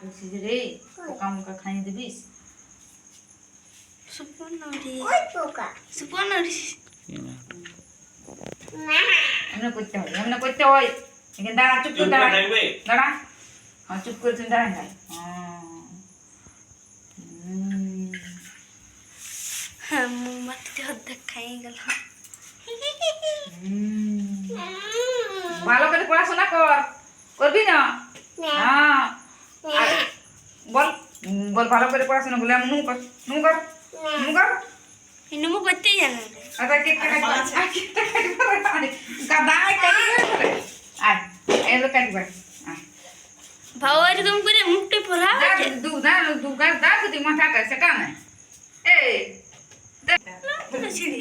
বলছি রে পোকা মোকা খাইয়ে দিবিস এমনি করতে হয় এখানে দাঁড়া চুপ করে দাঁড়া দাঁড়া হ্যাঁ চুপ করে তুমি দাঁড়ান যাই মোমবাতিটা অর্ধেক খাইয়ে গেল। ভালো করে পড়াশোনা করবি না হ্যাঁ বল বল ভালো করে পড়াশোনা বলে আমি নুম কর নুমু করতেই জানে আচ্ছা কেক কাটি গাদাই কাটি করে আয় এলো কাটি বাড়ি বাবা এরকম করে মুখটা পড়া দু গাছ দা যদি মাথাটা সেটা না এই ছিড়ি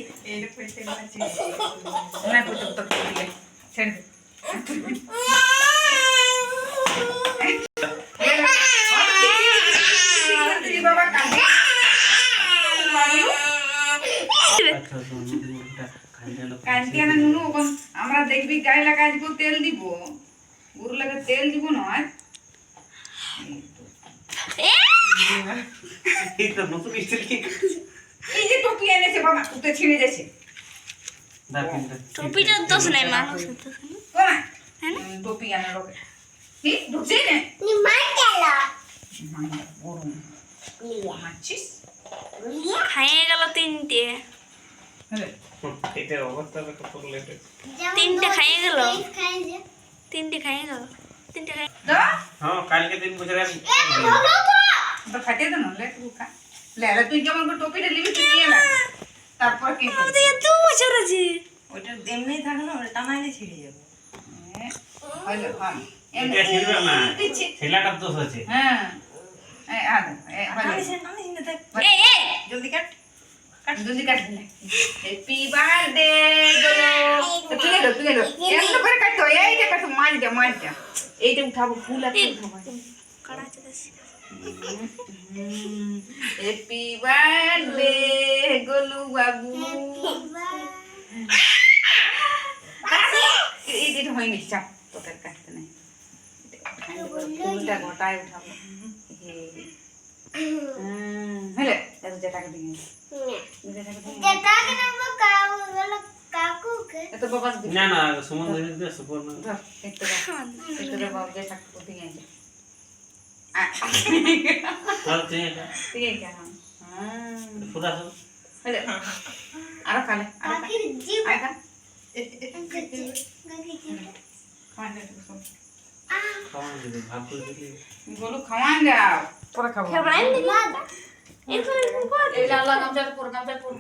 না করতে তো ছেড়ে দে বাবা কাঁদিয়ানা নুনু আমরা দেখবি গাইলা কাজবো তেল দিব গুরু লাগে তেল দিব নয় এই যে টুপি এনেছে বাবা উঠে ছিঁড়ে যাচ্ছে টুপিটার দোষ নাই মানুষ কোন টুপি আনা লোকে কি ঢুকছে না নি মার গেল মাইয়া গরম মাছিস খাইয়ে গেল তিনটে হ্যাঁ এটার অবস্থা কত লেট তিনটে খাইয়ে গেল খাইছে তিনটে খাইয়ে গেল তিনটে খাই তো হ্যাঁ কালকে দিন বুঝরা তো খাটিয়ে দেন লে তুই খা লে রে তুই কেমন করে টুপিটা নিবি তুই নিয়ে না তারপর কি আমাদের এত বছর আছে ওইটা এমনি থাকলে ওটা টানাইলে ছিঁড়ে যাবে হইলো হ্যাঁ এটা ছিড়বে না ছেলাটার দোষ আছে হ্যাঁ এই আ হইলো টানিস না দেখ এ এ জলদি কাট জলদি কাট দে হ্যাপি বার্থডে তুই এলো এমন করে কাটতো এইটা কাটতো মার যা এইটা উঠাবো ফুল আছে উঠাবো কড়া আছে দেশ হ্যাপি বার্থডে গোলু বাবু এইটা হয়ে গেছে চাপ তোকে কাটতে নাই ফুলটা গোটায় উঠাবো হলে যেটাকে দিয়ে যেটাকে নাম কাকুকে এত বাবা না না সমুদ্র দিয়ে সুপর্ণ ধর একটু বাবা যে ঠাকুর করতে গিয়েছে আর তুই এটা ঠিক আছে পুরা সব হলে আরো খালে আরো কাকির জিভ আয় খা কাকি খাওয়ান দে খাওয়া দিবি ভাত করে দিলি গোলু খাওয়ান যাও পরে খাবো খাবার দিবি মাদা এরপরে এই লাল লাল গামছা পর গামছা পর